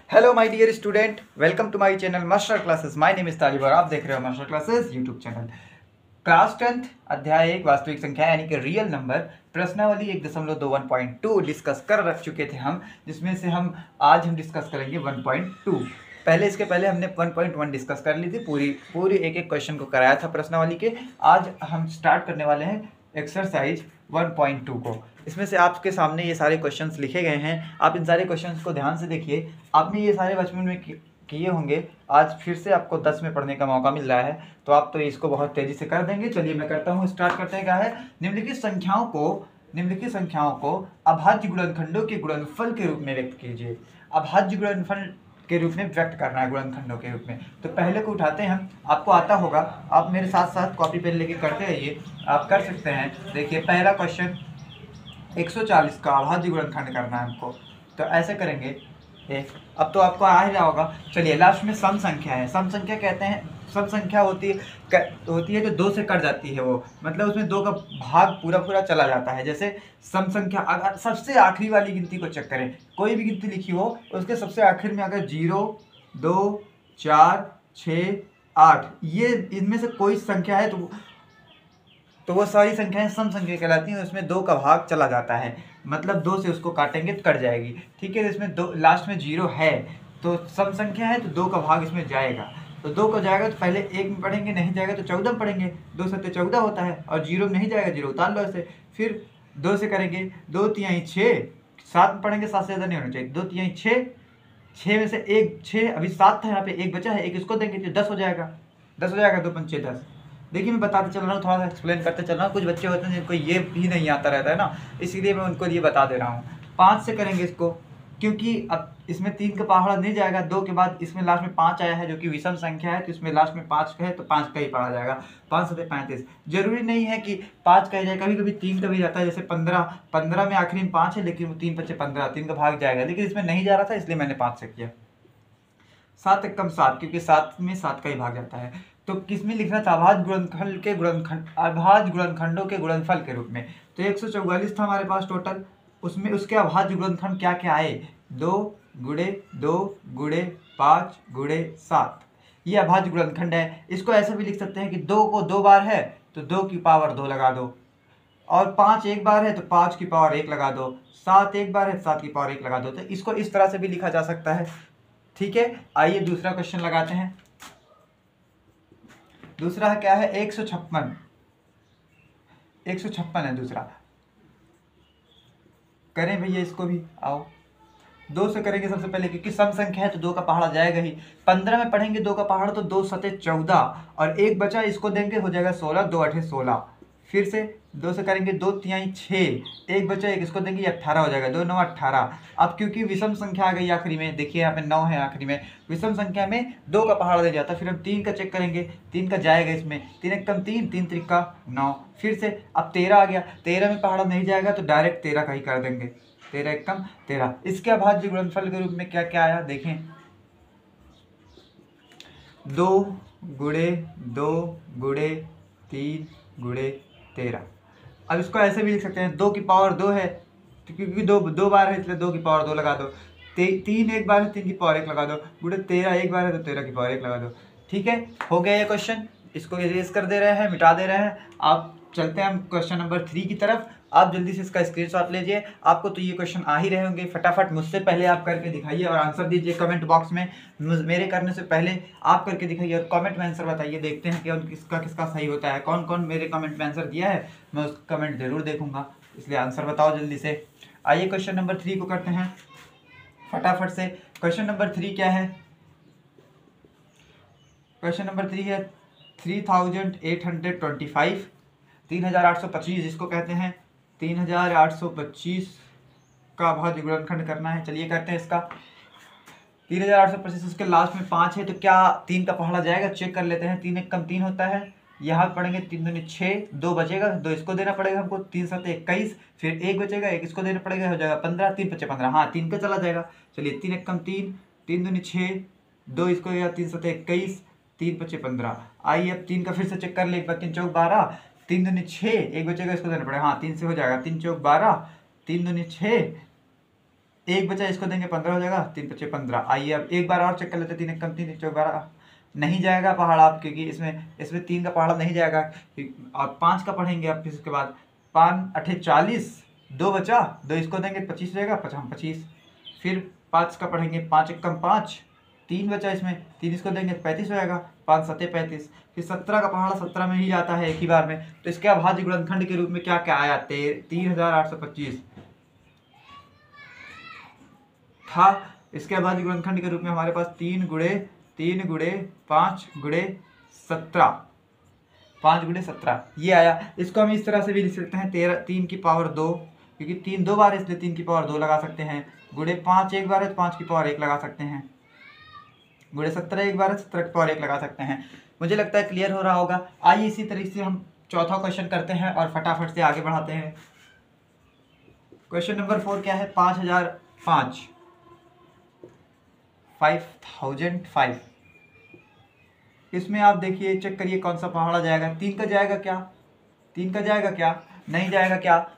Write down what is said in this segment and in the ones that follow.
Hello my dear student, welcome to my channel master classes. My name is Talib और आप देख रहे हो master classes YouTube channel. Class 10th अध्याय 1 वास्तविक संख्या यानी कि रियल नंबर प्रश्नावली 1.2 डिस्कस कर रख चुके थे हम, जिसमें से आज हम डिस्कस करेंगे 1.2। इसके पहले हमने 1.1 डिस्कस कर ली थी, पूरी एक एक क्वेश्चन को कराया था प्रश्नावली के। आज हम स्टार्ट करने वाले हैं एक्सरसाइज 1.2 को। इसमें से आपके सामने ये सारे क्वेश्चंस लिखे गए हैं, आप इन सारे क्वेश्चंस को ध्यान से देखिए। आपने ये सारे बचपन में किए होंगे, आज फिर से आपको 10 में पढ़ने का मौका मिल रहा है, तो आप तो इसको बहुत तेज़ी से कर देंगे। चलिए मैं करता हूँ, स्टार्ट करते हैं। क्या है? निम्नलिखित संख्याओं को अभाज्य गुणनखंडों के गुणनफल के रूप में व्यक्त कीजिए। अभाज्य गुणनफल के रूप में व्यक्त करना है, गुणनखंडों के रूप में। तो पहले को उठाते हैं हम, आपको आता होगा, आप मेरे साथ साथ कॉपी पेन लेके करते रहिए, आप कर सकते हैं। देखिए पहला क्वेश्चन 140 का अभाज्य गुणनखंड करना है हमको, तो ऐसे करेंगे। अब तो आपको आ ही रहा होगा। चलिए लास्ट में सम संख्या है। सम संख्या कहते हैं, सम संख्या होती है जो 2 से कट जाती है, वो मतलब उसमें 2 का भाग पूरा चला जाता है। जैसे सम संख्या, अगर सबसे आखिरी वाली गिनती को चेक करें, कोई भी गिनती लिखी हो उसके सबसे आखिर में अगर 0, 2, 4, 6, 8 ये इनमें से कोई संख्या है तो वो सारी संख्याएं सम संख्या कहलाती हैं। उसमें 2 का भाग चला जाता है, मतलब 2 से उसको काटेंगे तो कट जाएगी। ठीक है, इसमें 2 लास्ट में 0 है तो सम संख्या है, तो 2 का भाग इसमें जाएगा। तो 2 का जाएगा तो पहले 1 में पढ़ेंगे, नहीं जाएगा तो 14 में पढ़ेंगे। 2 सत्ते 14 होता है, और 0 में नहीं जाएगा, 0 उतार लो ऐसे। फिर 2 से करेंगे, 2 तिहाई 6, 7 में पढ़ेंगे, 7 से ज़्यादा नहीं होना चाहिए। 2 तिहाई 6, 6 में से 1 6, अभी 7 था, यहाँ पे 1 बचा है, 1 इसको देंगे तो 10 हो जाएगा। 10 हो जाएगा, 2 पंचे 10। देखिए मैं बताते चल रहा हूँ, थोड़ा सा एक्सप्लेन करते चल रहा हूँ। कुछ बच्चे होते हैं जिनको ये भी नहीं आता रहता है ना, इसीलिए मैं उनको ये बता दे रहा हूँ। 5 से करेंगे इसको, क्योंकि अब इसमें 3 का पहाड़ा नहीं जाएगा। 2 के बाद इसमें लास्ट में 5 आया है, जो कि विषम संख्या है, तो इसमें लास्ट में 5 का है तो 5 का ही पढ़ा जाएगा। 5 सत्ते 35। जरूरी नहीं है कि 5 का ही जाए, कभी कभी 3 का भी जाता है। जैसे 15 में आखिरी में 5 है, लेकिन 3 पच्चे 15, 3 का भाग जाएगा, लेकिन इसमें नहीं जा रहा था इसलिए मैंने 5 से किया। 7 एकम 7, क्योंकि 7 में 7 का ही भाग जाता है। तो किसमें लिखना था? अभाज्य गुणनखंडों के गुणनफल के रूप में। तो 144 था हमारे पास टोटल, उसमें उसके अभाज्य गुणनखंड क्या क्या आए? 2 गुणे 2 गुणे 5 गुणे 7, ये अभाज्य गुणनखंड है। इसको ऐसे भी लिख सकते हैं कि 2 को 2 बार है तो 2 की पावर 2 लगा दो, और 5 एक बार है तो 5 की पावर 1 लगा दो, 7 एक बार है तो 7 की पावर 1 लगा दो। तो इसको इस तरह से भी लिखा जा सकता है। ठीक है, आइए दूसरा क्वेश्चन लगाते हैं। दूसरा क्या है? 156। 156 है दूसरा। करें भैया इसको भी, आओ। 2 से करेंगे सबसे पहले, क्योंकि सम संख्या है तो 2 का पहाड़ा जाएगा ही। 15 में पढ़ेंगे 2 का पहाड़ा, तो 2 सत्ते 14, और 1 बचा, इसको देंगे, हो जाएगा 16, 2 अठे 16। फिर से 2 से करेंगे, 2 तिहाई 6, 1 बचा, 1 इसको देंगे, 18 हो जाएगा, 2 9 18। अब क्योंकि विषम संख्या आ गई आखिरी में, देखिए यहाँ पे 9 है आखिरी में, विषम संख्या में 2 का पहाड़ा दे जाता। फिर हम 3 का चेक करेंगे, 3 का जाएगा इसमें, 3 एकम 3, 3 त्रिका 9। फिर से अब 13 आ गया, 13 में पहाड़ा नहीं जाएगा तो डायरेक्ट 13 का ही कर देंगे, 13 एकम 13। इसके अभाज्य गुणनफल के रूप में क्या क्या आया देखें। 2 गुणे 2 गुणे 3 गुणे 13। अब इसको ऐसे भी लिख सकते हैं, 2 की पावर 2 है तो क्योंकि 2 बार है इसलिए 2 की पावर 2 लगा दो। 3 एक बार है, 3 की पावर 1 लगा दो। गुणे 13 एक बार है तो 13 की पावर 1 लगा दो। ठीक है, हो गया ये क्वेश्चन। इसको इरेज कर दे रहे हैं, मिटा दे रहे हैं। आप चलते हैं हम क्वेश्चन नंबर 3 की तरफ। आप जल्दी से इसका स्क्रीनशॉट लीजिए। आपको तो ये क्वेश्चन आ ही रहे होंगे, फटाफट मुझसे पहले आप करके दिखाइए और आंसर दीजिए कमेंट बॉक्स में। मेरे करने से पहले आप करके दिखाइए और कमेंट में आंसर बताइए। देखते हैं कि किसका किसका सही होता है। कौन कौन मेरे कमेंट में आंसर दिया है, मैं उस कमेंट जरूर देखूंगा, इसलिए आंसर बताओ जल्दी से। आइए क्वेश्चन नंबर 3 को करते हैं फटाफट से। क्वेश्चन नंबर 3 क्या है? क्वेश्चन नंबर 3 है 3825, 3825 इसको कहते हैं। 3825 का अभाज्य गुणनखंड करना है। चलिए करते हैं इसका। 3825, उसके लास्ट में 5 है तो क्या 3 का पहाड़ा जाएगा? चेक कर लेते हैं। 3 एकम 3 होता है, यहाँ पढ़ेंगे 3 दूनी 6, 2 बचेगा, 2 इसको देना पड़ेगा हमको, 3 सत्ते 21, फिर 1 बचेगा, 1 इसको देना पड़ेगा, हो जाएगा 15, 3 पच्चे 15, हाँ 3 का चला जाएगा। चलिए 3 एकम 3, 3 दूनी 6, 2 इसको गया, 3 सत्ते 21, 3 पच्चे 15। आइए अब 3 का फिर से चेक कर ले, 1 बार 3 चौक 12, 3 दूनी 6, 1 बचेगा, इसको देना पड़ेगा, हाँ 3 से हो जाएगा, 3 चौक 12, 3 दूनी 6, एक बचा, इसको देंगे 15 हो जाएगा, 3 बचे 15। आइए अब एक बार और चेक कर लेते हैं, 3 एक कम 3 1 12 नहीं जाएगा पहाड़ा आप, क्योंकि इसमें 3 का पहाड़ा नहीं जाएगा। और 5 का पढ़ेंगे अब, फिर उसके बाद 5 8 40, 2 बचा, 2 इसको देंगे 25 हो जाएगा, 25। फिर 5 का पढ़ेंगे, 5 एक कम 5, 3 बचा, इसमें 3 इसको देंगे 35 हो जाएगा, 5 7 35। फिर 17 का पहाड़ा 17 में ही आता है एक ही बार में, तो इसके अभाज्य गुणनखंड के रूप में क्या क्या आया, 3825 था। इसके अभाज्य गुणनखंड के रूप में हमारे पास 3 गुणे 5 गुणे 17, 5 गुणे 17 ये आया। इसको हम इस तरह से भी लिख सकते हैं, 3 की पावर 2, क्योंकि 3 2 बार, इसलिए 3 की पावर 2 लगा सकते हैं। गुणे 5 एक बार है तो 5 की पावर 1 लगा सकते हैं। गुणे 17 एक बार है, 17 की पावर 1 लगा सकते हैं। मुझे लगता है क्लियर हो रहा होगा। आइए इसी तरीके से हम चौथा क्वेश्चन करते हैं और फटाफट से आगे बढ़ाते हैं। क्वेश्चन नंबर 4 क्या है, 5005 5005। इसमें आप देखिए, चेक करिए कौन सा पहाड़ा जाएगा। 3 का जाएगा क्या, 3 का जाएगा क्या, नहीं जाएगा क्या,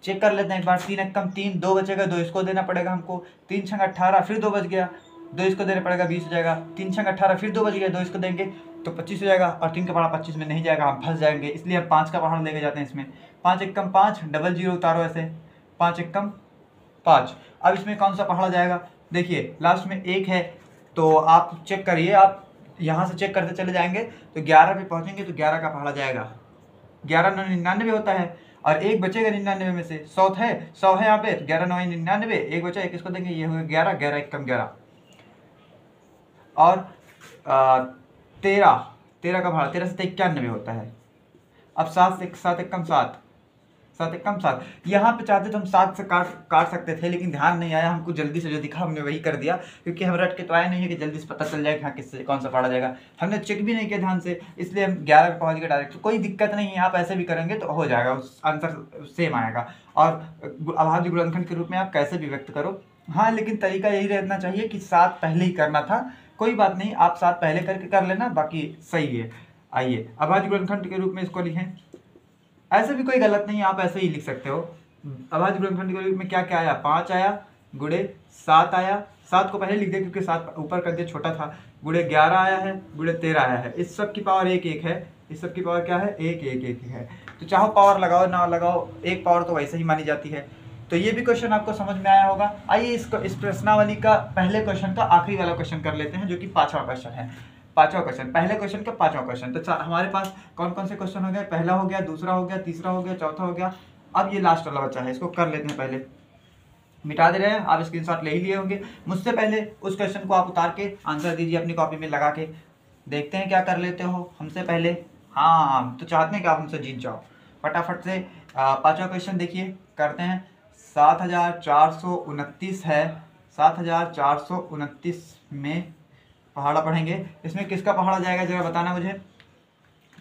चेक कर लेते हैं एक बार। 3 एक कम 3, 2 बचेगा, 2 इसको देना पड़ेगा हमको। 3 छंग 18, फिर 2 बच गया, 2 इसको देना पड़ेगा, 20 हो जाएगा। 3 छंग 18, फिर 2 बच गया, 2 इसको देंगे तो 25 हो जाएगा। और 3 का पहाड़ा 25 में नहीं जाएगा, हम फंस जाएंगे, इसलिए हम 5 का पहाड़ा लेके जाते हैं इसमें। 5 एक कम 5, डबल जीरो उतारो ऐसे, 5 एक कम 5। अब इसमें कौन सा पहाड़ा जाएगा, देखिए लास्ट में 1 है, तो आप चेक करिए, आप यहाँ से चेक करते चले जाएंगे तो 11 पे पहुँचेंगे तो 11 का पहाड़ा जाएगा। 11 9 99 होता है, और 1 बचेगा 99 में से, 100 है, 100 है यहाँ पे, तो 11 9 99, 1 बचा, 1 इसको देंगे, ये हो गया 11, 11 एक कम 11। और 13 का भाड़ा 13 से 91 होता है। अब 7 एक कम 7, 7 एक कम 7। यहाँ पे चाहते तो हम 7 से काट सकते थे, लेकिन ध्यान नहीं आया हमको, जल्दी से जो दिखा हमने वही कर दिया, क्योंकि हम रट के तो आए नहीं है कि जल्दी से पता चल जाए हाँ किससे कौन सा पढ़ा जाएगा। हमने चेक भी नहीं किया ध्यान से, इसलिए हम 11 पे पहुँच गए डायरेक्ट। तो कोई दिक्कत नहीं है, आप ऐसे भी करेंगे तो हो जाएगा, उस आंसर सेम आएगा। और अभाज्य गुणनखंड के रूप में आप कैसे भी व्यक्त करो, हाँ, लेकिन तरीका यही रहना चाहिए कि 7 पहले ही करना था। कोई बात नहीं, आप 7 पहले करके कर लेना, बाकी सही है। आइए अभाज्य गुणनखंड के रूप में इसको लिखें, ऐसे भी कोई गलत नहीं है, आप ऐसे ही लिख सकते हो। अभाज्य गुणनखंड के रूप में क्या क्या आया, 5 आया, गुणे 7 आया, 7 को पहले लिख दिया क्योंकि 7 ऊपर कर दिया, छोटा था। गुणे 11 आया है, गुणे 13 आया है। इस सब की पावर 1 1 है, इस सब की पावर क्या है, 1 1 1 है। तो चाहो पावर लगाओ ना लगाओ, एक पावर तो वैसे ही मानी जाती है। तो ये भी क्वेश्चन आपको समझ में आया होगा। आइए इस प्रश्नावली का पहले क्वेश्चन का आखिरी वाला क्वेश्चन कर लेते हैं, जो कि 5वां क्वेश्चन है। 5वां क्वेश्चन, पहले क्वेश्चन का 5वां क्वेश्चन। तो हमारे पास कौन कौन से क्वेश्चन हो गए, पहला हो गया, दूसरा हो गया, तीसरा हो गया, चौथा हो गया। अब ये लास्ट वाला बचा है, इसको कर लेते हैं। पहले मिटा दे रहे हैं, आप स्क्रीनशॉट ले ही लिए होंगे। मुझसे पहले उस क्वेश्चन को आप उतार के आंसर दीजिए अपनी कॉपी में लगा के, देखते हैं क्या कर लेते हो हमसे पहले। हाँ, तो चाहते हैं कि आप हमसे जीत जाओ। फटाफट से 5वां क्वेश्चन देखिए, करते हैं। 7429 है, 7429 में पहाड़ा पढ़ेंगे। इसमें किसका पहाड़ा जाएगा जरा बताना मुझे।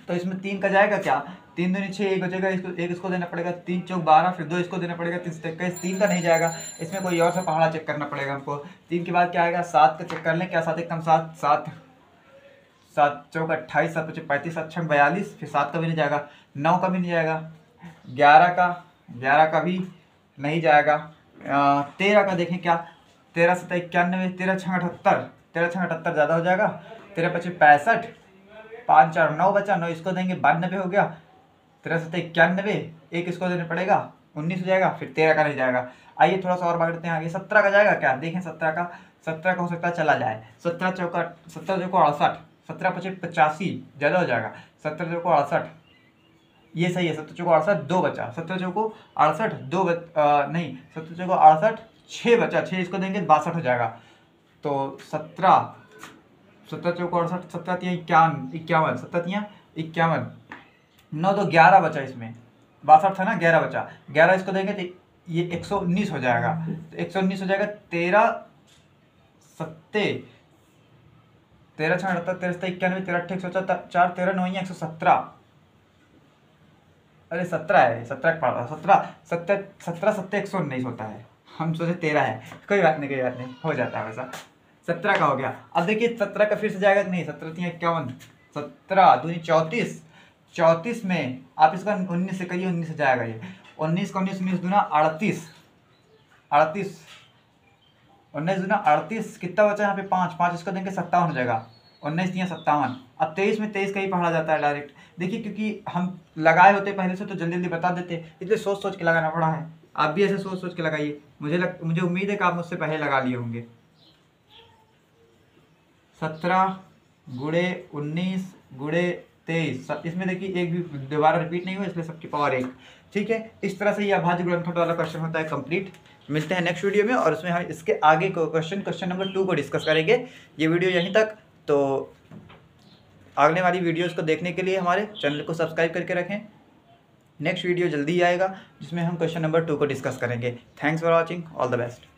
तो इसमें 3 का जाएगा क्या, 3 दूनी 6, 1 बचेगा, एक इसको देना पड़ेगा, 3 चौक 12, फिर 2 इसको देना पड़ेगा, 3 से 21, 3 का नहीं जाएगा। इसमें कोई और सा पहाड़ा चेक करना पड़ेगा हमको। 3 के बाद क्या आएगा, 7 का चेक कर लें क्या, 7 एक कम 7, 7 चौक 28, 7 पचे 35, 7 छः 42, फिर 7 का भी नहीं जाएगा, 9 का भी नहीं जाएगा, 11 का भी नहीं जाएगा। 13 का देखें क्या, 13 से 91, 13 छः 78, 13 छः 78 ज़्यादा हो जाएगा, 13 पचे 65, 5 4 9 बचा, 9 इसको देंगे 92 हो गया, 13 से 91, 1 इसको देना पड़ेगा, 19 हो जाएगा, फिर 13 का नहीं जाएगा। आइए थोड़ा सा और बांटते हैं आगे। 17 का जाएगा क्या, देखें 17 का हो सकता है चला जाए। 17 चौका 68, 17 पचे 85 ज़्यादा हो जाएगा, 17 चौको 68, ये सही है। 17 चौको 68, 2 बचा, 17 चौको 68, 2 नहीं, 17 चौको 68, 6 बचा, 6 इसको देंगे 62 हो जाएगा। तो 17 चौको 68, 17 51, 17 9 तो 11 बचा, इसमें 62 था ना, 11 बचा, 11 इसको देंगे तो ये 119 हो जाएगा। तो 119 हो जाएगा, 13 छः 78, 13 91, 13 8 104, 13 9 117। अरे 17 है, 17 का पड़ा, 17 7 119 होता है, हम सोचे 13 है। कोई बात नहीं, हो जाता है वैसा। 17 का हो गया। अब देखिए 17 का फिर से जाएगा कि नहीं, 17 3 51, 17 दूनी 34, 34 में आप इसका 19 से करिए, 19 से जाएगा ये, 19 का 19 दूना 38, 19 दूना 38, कितना बचा यहाँ पे 5, 5 इसको देंगे 57 हो जाएगा, 19 दिया 57। अब 23 में 23 का ही पढ़ा जाता है डायरेक्ट। देखिए क्योंकि हम लगाए होते पहले से तो जल्दी जल्दी बता देते, इसलिए सोच सोच के लगाना पड़ा है। आप भी ऐसे सोच सोच के लगाइए, मुझे उम्मीद है कि आप मुझसे पहले लगा लिए होंगे। 17 गुणे 19 गुणे 23, इसमें देखिए एक भी दोबारा रिपीट नहीं हुआ, इसलिए सबकी पावर 1। ठीक है, इस तरह से ये अभाज्य गुणनखंड वाला क्वेश्चन होता है कंप्लीट। मिलते हैं नेक्स्ट वीडियो में, और उसमें हम इसके आगे को क्वेश्चन नंबर 2 को डिस्कस करेंगे। ये वीडियो यहीं तक, तो आगने वाली वीडियोस को देखने के लिए हमारे चैनल को सब्सक्राइब करके रखें। नेक्स्ट वीडियो जल्दी ही आएगा जिसमें हम क्वेश्चन नंबर 2 को डिस्कस करेंगे। Thanks for watching, all the best.